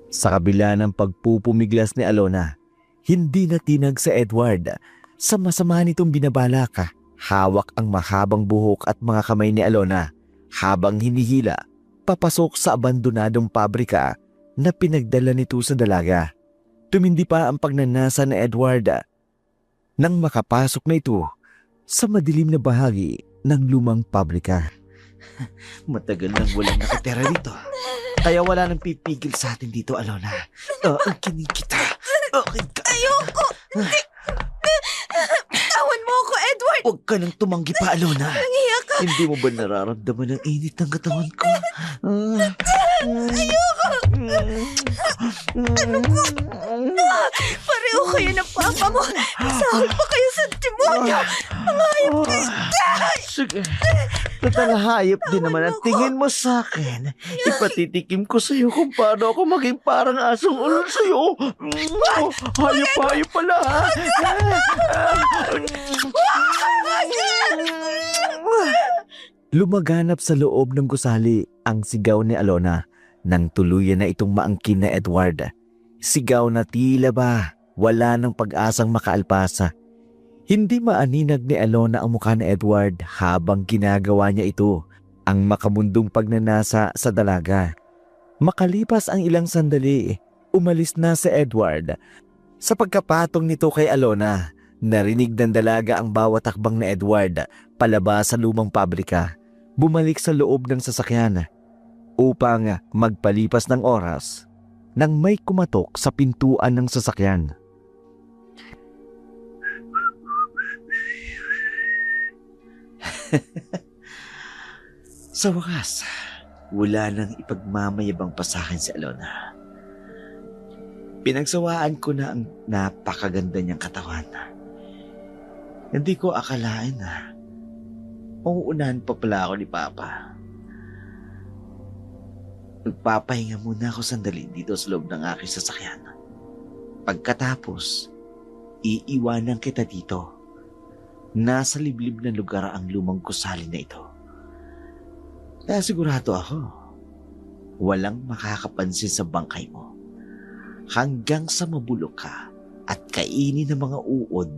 Sa kabila ng pagpupumiglas ni Alona, hindi natinag sa Edward. Sa masama nitong binabalak, hawak ang mahabang buhok at mga kamay ni Alona habang hinihila papasok sa abandonadong pabrika na pinagdala nito sa dalaga. Tumindi pa ang pagnanasa ni Edward nang makapasok na ito sa madilim na bahagi ng lumang pabrika. Matagal nang walang nakatira dito. Kaya wala nang pipigil sa atin dito, Alona. Aangkinin kita. Okay ka. Ayoko! Bitawan mo ako, Edward! Huwag ka nang tumanggi pa, Alona. Nangiyak ka! Hindi mo ba nararamdaman ang init ng katawan ko? Ayoko! Pareho kayo ng papa mo! Sahol pa kayo sa demonyo! Mga hayop kayo! Sige. Total hayop din naman ang tingin mo sa akin. Ipatitikim ko sa'yo kung paano ako maging parang asong ulol sa'yo. Hayop pala. Lumaganap sa loob ng gusali ang sigaw ni Alona nang tuluyan na itong maangkin na Edward. Sigaw na tila ba wala ng pag-asang makaalpasa. Hindi maaninag ni Alona ang mukha ni Edward habang ginagawa niya ito, ang makamundong pagnanasa sa dalaga. Makalipas ang ilang sandali, umalis na si Edward. Sa pagkapatong nito kay Alona, narinig ng dalaga ang bawat takbang ni Edward palabas sa lumang pabrika. Bumalik sa loob ng sasakyan upang magpalipas ng oras nang may kumatok sa pintuan ng sasakyan. Sa wakas, wala nang ipagmamayabang pa sa akin si Alona. Pinagsawaan ko na ang napakaganda niyang katawan. Hindi ko akalain na uuunahan pa pala ako ni Papa. Magpapahinga muna ako sandali dito sa loob ng aking sasakyan. Pagkatapos, iiwanan kita dito. Nasa liblib na lugar ang lumang gusali na ito. Kaya sigurado ako, walang makakapansin sa bangkay mo. Hanggang sa mabulok ka at kainin ng mga uod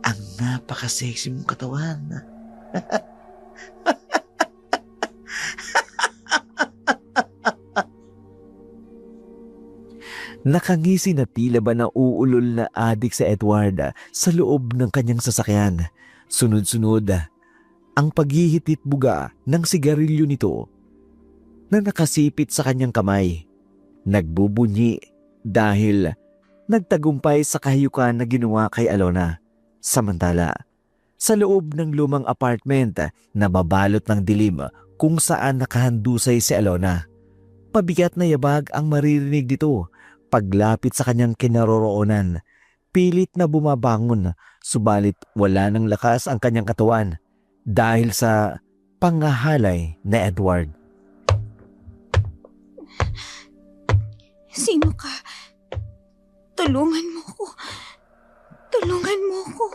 ang napaka-sexy mong katawan. Nakangisi na tila ba na uulol na adik sa Edward sa loob ng kanyang sasakyan. Sunod-sunod ang paghihitit buga ng sigarilyo nito na nakasipit sa kanyang kamay. Nagbubunyi dahil nagtagumpay sa kahayukan na ginawa kay Alona. Samantala, sa loob ng lumang apartment na babalot ng dilim kung saan nakahandusay si Alona, pabigat na yabag ang maririnig dito. Paglapit sa kanyang kinaroroonan, pilit na bumabangon, subalit wala ng lakas ang kanyang katawan dahil sa pangahalay ni Edward. Sino ka? Tulungan mo ko. Tulungan mo ko.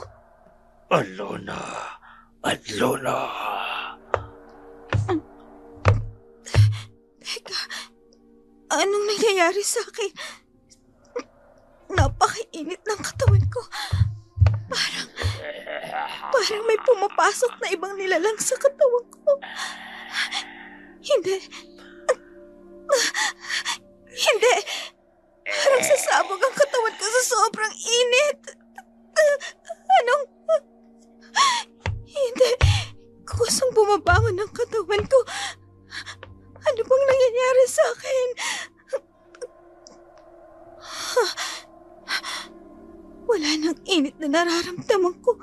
Alona! Alona! Teka, anong nangyayari sa akin? Napakainit ng katawan ko. Parang may pumapasok na ibang nilalang sa katawan ko. Hindi. Hindi. Parang sasabog ang katawan ko sa sobrang init. Anong... Hindi. Kusang bumabangon ang katawan ko. Ano bang nangyayari sa akin? Wala nang init na nararamdaman ko.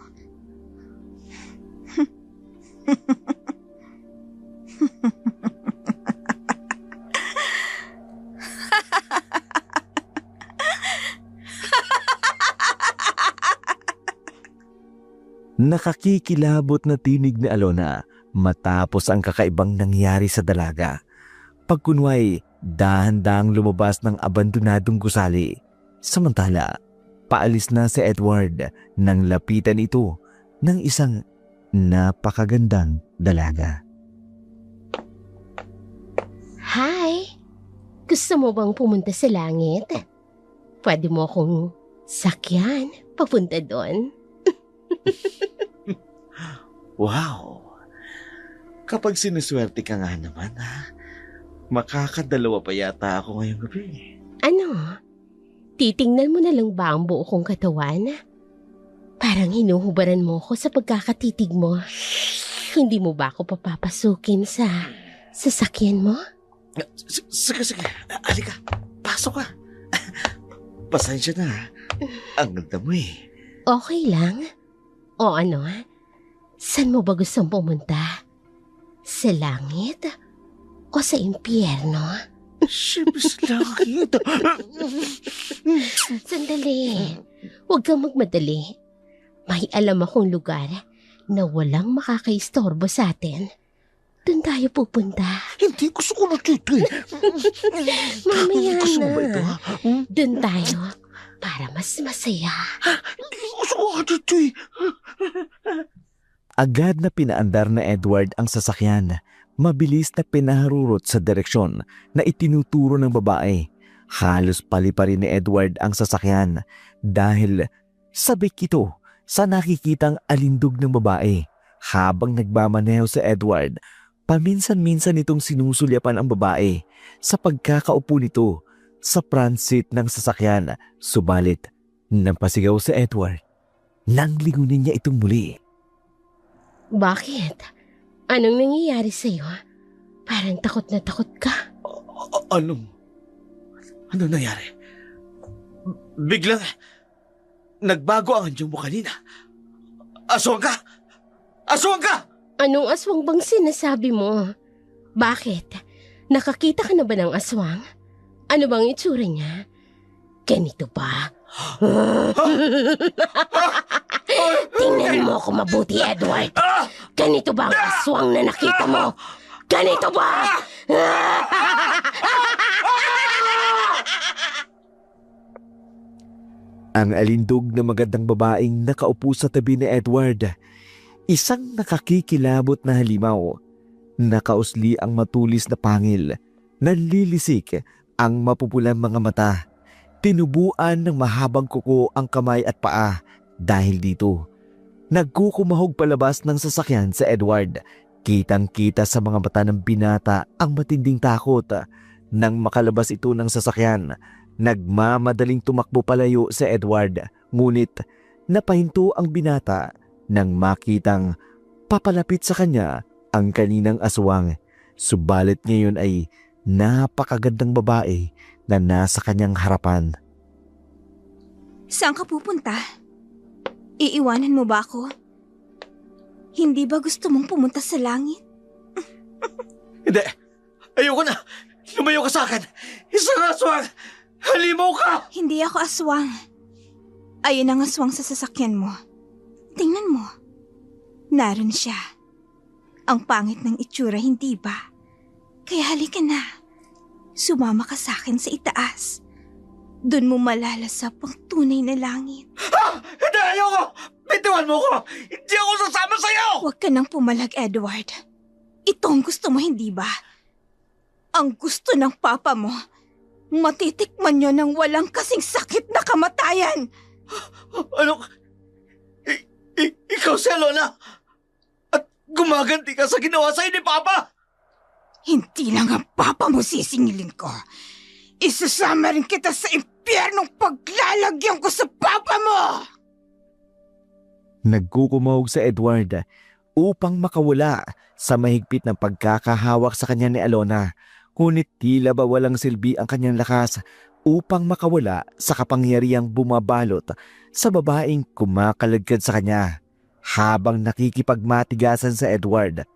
Nakakikilabot na tinig ni Alona matapos ang kakaibang nangyari sa dalaga. Pagkunway, dahan-dahang lumabas ng abandonadong gusali. Samantala, paalis na si Edward nang lapitan ito ng isang napakagandang dalaga. Hi! Gusto mo bang pumunta sa langit? Pwede mo akong sakyan papunta doon. Wow! Kapag sinuswerte ka nga naman, ha? Makakadalawa pa yata ako ngayong gabi. Ano? Titingnan mo na lang ba ang buo kong katawan? Parang hinuhubaran mo ko sa pagkakatitig mo. Hindi mo ba ako papapasukin sa sasakyan mo? Sige. Halika. Pasok ka. Pasensya na, ha? Ang ganda mo eh. Okay lang. O ano? Saan mo ba gustong pumunta? Sa langit? O sa impyerno? Siyempre sa langit. Sandali. Huwag kang magmadali. May alam akong lugar na walang makakaistorbo sa atin. Doon tayo pupunta. Hindi, gusto ko na dito eh. Mamaya Gusto mo ba ito, na. ha? Doon tayo para mas masaya. Hindi, gusto ko na dito eh. Agad na pinaandar na Edward ang sasakyan. Mabilis na pinaharurot sa direksyon na itinuturo ng babae. Halos pali-pari ni Edward ang sasakyan dahil sabik ito sa nakikitang alindog ng babae. Habang nagmamaneho si Edward, paminsan-minsan itong sinusulyapan ang babae sa pagkakaupo nito sa front seat ng sasakyan. Subalit, napasigaw si Edward nang lingunin niya itong muli. Bakit? Anong nangyayari sa'yo? Parang takot na takot ka. Ano nangyari? Biglang nagbago ang anjong mo kanina. Aswang ka! Aswang ka! Anong aswang bang sinasabi mo? Bakit? Nakakita ka na ba ng aswang? Ano bang itsura niya? Ganito ba? Tingnan mo ako mabuti, Edward. Ganito ba ang aswang na nakita mo? Ganito ba? Ang alindog na magandang babaeng nakaupo sa tabi ni Edward, isang nakakikilabot na halimaw. Nakausli ang matulis na pangil, nanlilisik ang mapupulang mga mata. Tinubuan ng mahabang kuko ang kamay at paa. Dahil dito, nagkukumahog palabas ng sasakyan sa Edward. Kitang-kita sa mga mata ng binata ang matinding takot. Nang makalabas ito ng sasakyan, nagmamadaling tumakbo palayo sa Edward. Ngunit napahinto ang binata nang makitang papalapit sa kanya ang kaninang aswang. Subalit ngayon ay napakagandang babae na nasa kanyang harapan. Saan ka pupunta? Iiwanan mo ba ako? Hindi ba gusto mong pumunta sa langit? Hindi. Ayoko na. Lumayo ka sa akin. Isang aswang. Halimaw ka! Hindi ako aswang. Ayun ang aswang sa sasakyan mo. Tingnan mo. Naroon siya. Ang pangit ng itsura, hindi ba? Kaya halika na. Sumama ka sa akin sa itaas. Doon mo malalasap ang tunay na langit. Hindi! Ayoko! Bitiwan mo ko! Hindi ako sasama sa'yo! Huwag ka nang pumalag, Edward. Ito ang gusto mo, hindi ba? Ang gusto ng papa mo. Matitikman nyo ng walang kasing sakit na kamatayan. Ano? Ikaw si Alona? At gumaganti ka sa ginawa sa'yo ni Papa? Hindi lang ang papa mo sisingilin ko. Isasama rin kita sa impyernong paglalagyan ko sa papa mo! Nagkukumahog sa Edward upang makawala sa mahigpit ng pagkakahawak sa kanya ni Alona. Ngunit tila ba walang silbi ang kanyang lakas upang makawala sa kapangyarihang bumabalot sa babaeng kumakaladkad sa kanya. Habang nakikipagmatigasan sa Edward,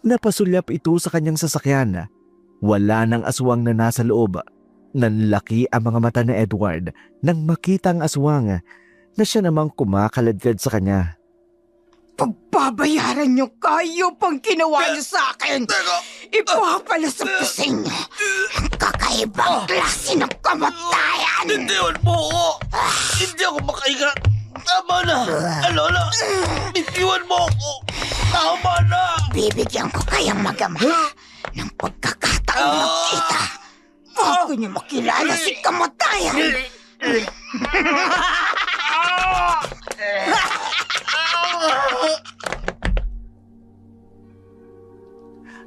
napasulyap ito sa kanyang sasakyan. Wala nang aswang na nasa loob. Nanlaki ang mga mata ni Edward nang makita ang aswang na siya namang kumakaladkad sa kanya. Pagbabayaran nyo kayo pang ginawa nyo sa akin! Ipapalasap ko sa inyo ang kakaibang klase ng kamatayan! Bitiwan mo ko! Hindi ako makahinga! Tama na! Alona! Bitiwan mo ko! Tama na! Bibigyan ko kayang magama ng pagkakataon makita bago nyo makilala si kamatayan!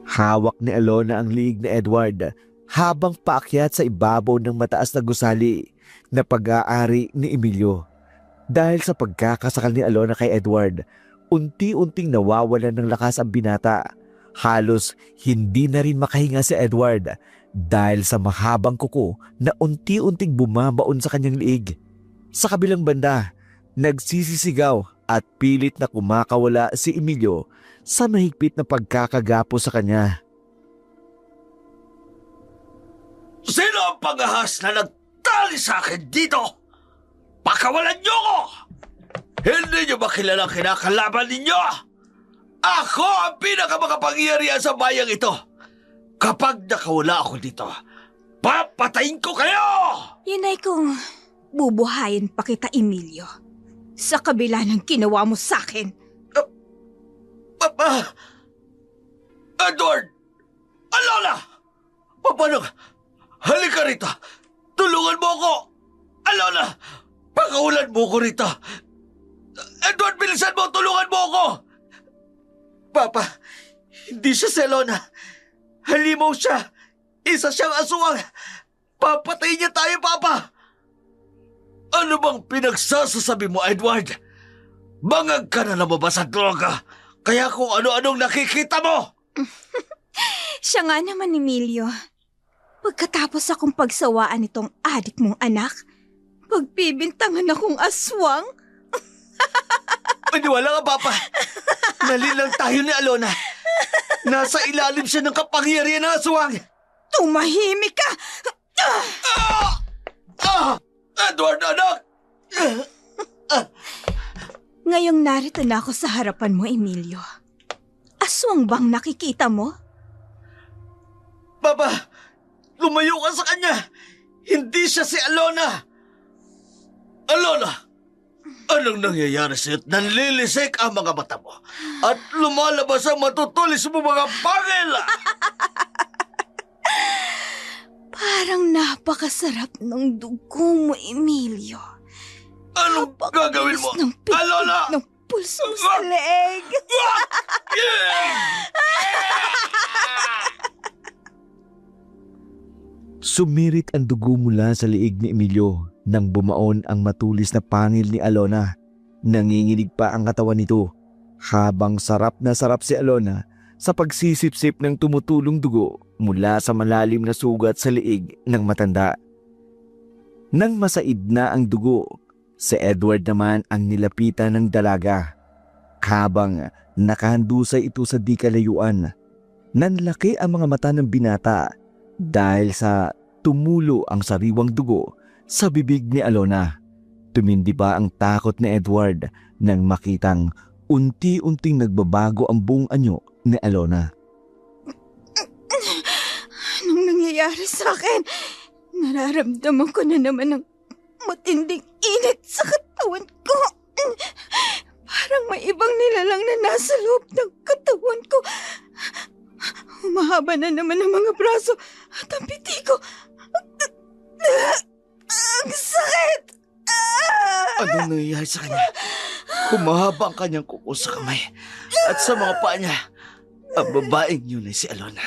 Hawak ni Alona ang liig ni Edward habang paakyat sa ibabaw ng mataas na gusali na pag-aari ni Emilio. Dahil sa pagkakasakal ni Alona kay Edward, unti-unting nawawalan ng lakas ang binata. Halos hindi na rin makahinga si Edward dahil sa mahabang kuko na unti-unting bumabaon sa kanyang liig. Sa kabilang banda, nagsisisigaw at pilit na kumakawala si Emilio sa mahigpit na pagkakagapo sa kanya. Sino ang pangahas na nagtali sa akin dito? Pakawalan niyo ko! Hindi niyo ba kilalang kinakalaban ninyo? Ako ang pinakamakapangyarihan sa bayang ito. Kapag nakawala ako dito, papatayin ko kayo! Yan ay kung bubuhayin pa kita, Emilio. Sa kabila ng ginawa mo sa akin. Papa! Edward! Alona! Paano? Halika rito! mo ko rito! Edward, bilisan mo! Tulungan mo ako! Papa, hindi siya si Alona. Halimaw siya. Isa siyang aswang. Papatayin niya tayo, Papa. Ano bang pinagsasasabi mo, Edward? Bangag ka na naman sa droga, kaya kung ano-anong nakikita mo! Siya nga naman, Emilio. Pagkatapos akong pagsawaan itong adik mong anak, pagpibintangan akong aswang, Maniwala ka, Papa. Nalilang tayo ni Alona. Nasa ilalim siya ng kapangyarihan ng aswang. tumahimik ka! Edward, anak! Ngayong narito na ako sa harapan mo, Emilio. Aswang bang nakikita mo? Papa, lumayo ka sa kanya. Hindi siya si Alona. Alona! Anong nangyayari sa'yo't nanlilisik ang mga mata mo? At lumalabas ang matutulis mo mga pangil! Parang napakasarap ng dugo mo, Emilio. Anong gagawin mo? Ng pitik Alona! ng pulso mo sa leeg. Sumirit ang dugo mula sa liig ni Emilio nang bumaon ang matulis na pangil ni Alona. Nanginginig pa ang katawan nito habang sarap na sarap si Alona sa pagsisipsip ng tumutulong dugo mula sa malalim na sugat sa liig ng matanda. Nang masaid na ang dugo, si Edward naman ang nilapitan ng dalaga. Habang nakahandusay ito sa di kalayuan, nanlaki ang mga mata ng binata dahil sa tumulo ang sariwang dugo sa bibig ni Alona. Tumindi pa ang takot ni Edward nang makitang unti-unting nagbabago ang buong anyo ni Alona. Anong nangyayari sa akin? Nararamdaman ko na naman ng matinding init sa katawan ko. Parang may ibang nilalang na nasa loob ng katawan ko. Humahaba na naman ang mga braso at ang piti ko. Ang sakit! Anong nangyayari sa kanya? Humahaba ang kanyang kuko sa kamay at sa mga paa niya. Ang babaeng yun ay si Alona.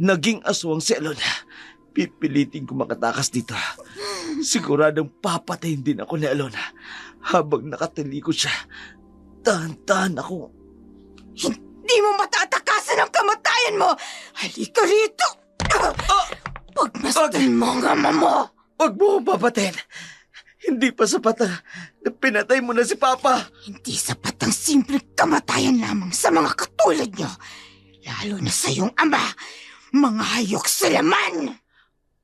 Naging aswang si Alona. Pipilitin ko makatakas dito. Siguradong papatayin din ako ni Alona habang nakatalikod siya. Tahan-tahan ako. Hindi mo matatakasan ang kamatayan mo! Halika rito! Pagmasdan mo ang ama mo! Huwag mo akong papatayin. Hindi pa sapat na pinatay mo na si Papa. Hindi sapat ang simpleng kamatayan lamang sa mga katulad nyo. Lalo na sa iyong ama, mga hayok sa laman!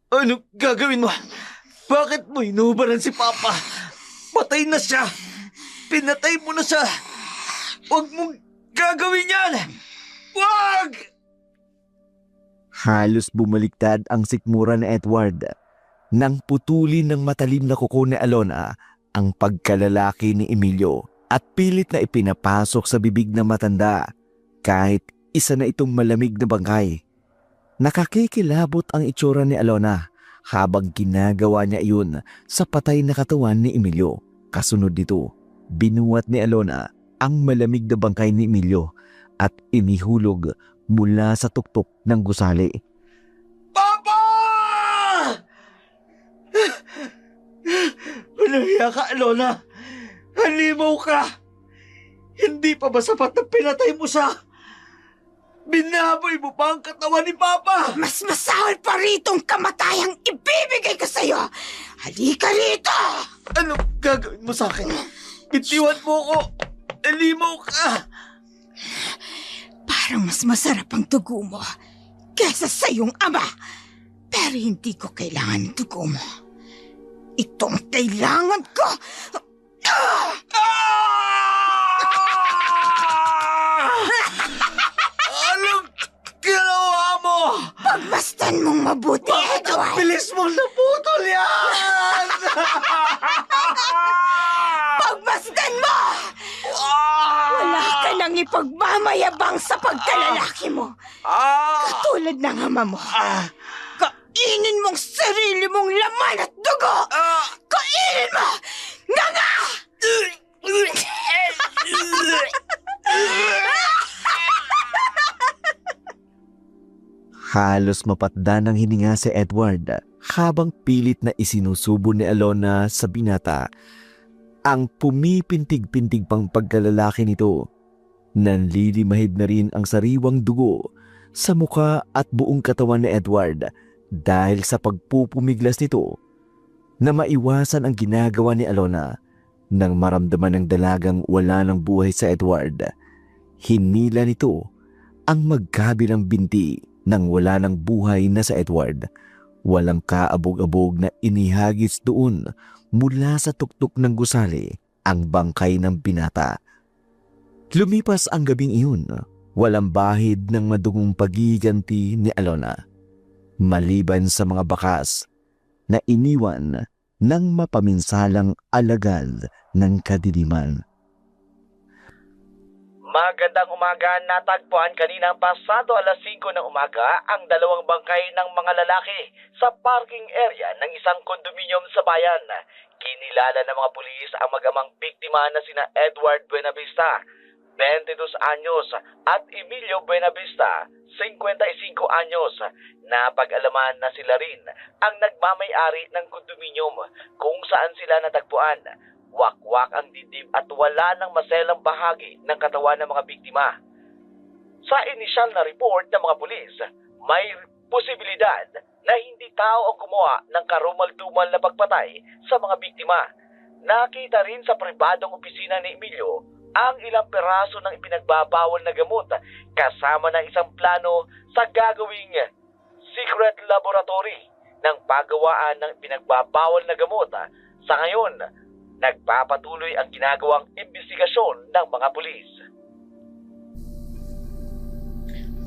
Anong gagawin mo? Bakit mo inuubaran si Papa? Patay na siya! Pinatay mo na siya! Huwag mong gagawin yan! Huwag! Halos bumaliktad ang sikmura ni Edward nang putulin ng matalim na kuko ni Alona ang pagkalalaki ni Emilio at pilit na ipinapasok sa bibig ng matanda kahit isa na itong malamig na bangkay. Nakakikilabot ang itsura ni Alona habang ginagawa niya iyon sa patay na katawan ni Emilio. Kasunod dito, binuwat ni Alona ang malamig na bangkay ni Emilio at inihulog mula sa tuktok ng gusali. Papa! Walang ka, Alona. Halimaw ka. Hindi pa ba sapat na pinatay mo siya? Binaboy mo pa ang katawan ni Papa! Mas masahol pa rito ang kamatayang ibibigay ko sa'yo! Halika rito! Anong gagawin mo sa akin? Bitiwan mo ko! Halimaw ka! Parang mas masarap ang dugo mo kesa sa iyong ama. Pero hindi ko kailangan ng dugo mo. Ito ang kailangan ko! Anong ginawa mo? Pagmasdan mong mabuti, Edward! Bilis mo naputol yan! Pagmasdan mo! Wala ka nang ipagmamayabang sa pagkalalaki mo. Katulad ng ama mo. Kainin mong sarili mong laman at dugo! Kainin mo! Halos mapatda ng hininga si Edward habang pilit na isinusubo ni Alona sa binata ang pumipintig-pintig pang pagkalalaki nito. Nanlilimahid na rin ang sariwang dugo sa muka at buong katawan ni Edward dahil sa pagpupumiglas nito na maiwasan ang ginagawa ni Alona. Nang maramdaman ng dalagang wala ng buhay sa Edward, hinila nito ang magkabilang binti nang wala ng buhay na sa Edward. Walang kaabog-abog na inihagis doon mula sa tuktok ng gusali ang bangkay ng binata. Lumipas ang gabing iyon, walang bahid ng madugong pagiganti ni Alona, maliban sa mga bakas na iniwan ng mapaminsalang alagad ng kadiliman. Magandang umaga, natagpuan kaninang pasado alas 5 ng umaga ang dalawang bangkay ng mga lalaki sa parking area ng isang kondominium sa bayan. Kinilala ng mga pulis ang mag-amang biktima na sina Edward Buenavista, 22 anyos, at Emilio Buenavista, 55 anyos. Napag-alaman na sila rin ang nagmamay-ari ng kondominium kung saan sila natagpuan. Wakwak ang dibdib at wala ng maselang bahagi ng katawan ng mga biktima. Sa inisyal na report ng mga pulis, may posibilidad na hindi tao ang gumawa ng karumal-dumal na pagpatay sa mga biktima. Nakita rin sa pribadong opisina ni Emilio ang ilang peraso ng ipinagbabawal na gamot kasama ng isang plano sa gagawing secret laboratory ng paggawaan ng pinagbabawal na gamot. Sa ngayon, nagpapatuloy ang ginagawang imbestigasyon ng mga pulis.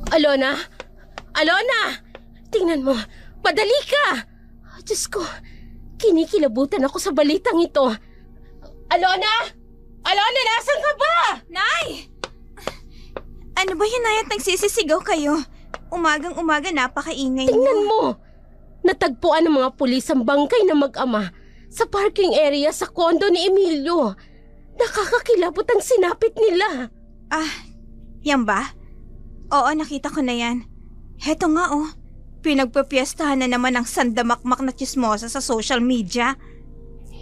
Alona! Alona! Tingnan mo! Padali ka! Diyos ko, kinikilabutan ako sa balitang ito. Alona! Alona, nasan ka ba? Nay! Ano ba yun, Nay, at nagsisisigaw kayo? Umagang-umaga napakaingay niyo. Tingnan mo! Natagpuan ng mga pulis ang bangkay na mag-ama sa parking area sa kondo ni Emilio. Nakakakilabot ang sinapit nila. Yan ba? Oo, nakita ko na yan. Heto nga oh, pinagpapiestahan na naman ang sandamakmak na tsismosa sa social media.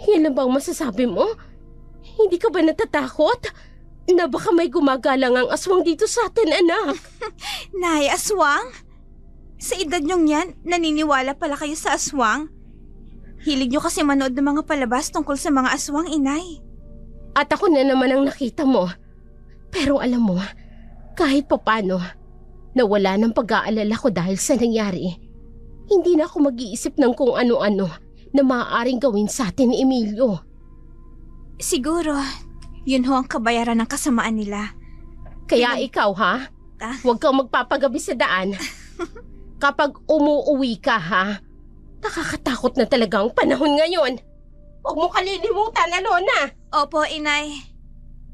Yan lang bang masasabi mo? Hindi ka ba natatakot? Na baka may gumagalang ang aswang dito sa atin, anak. Nay, aswang? Sa edad niyong yan, naniniwala pala kayo sa aswang? Hilig niyo kasi manood ng mga palabas tungkol sa mga aswang, inay. At ako na naman ang nakita mo. Pero alam mo, kahit papano, nawala ng pag-aalala ko dahil sa nangyari. Hindi na ako mag-iisip ng kung ano-ano na maaaring gawin sa atin ni Emilio. Siguro, yun ho ang kabayaran ng kasamaan nila. Kaya ikaw, ha? Huwag kang magpapagabi sa daan. Kapag umuuwi ka, ha? Nakakatakot na talaga ang panahon ngayon. Huwag mo kalilimutan, Alona. Opo, inay.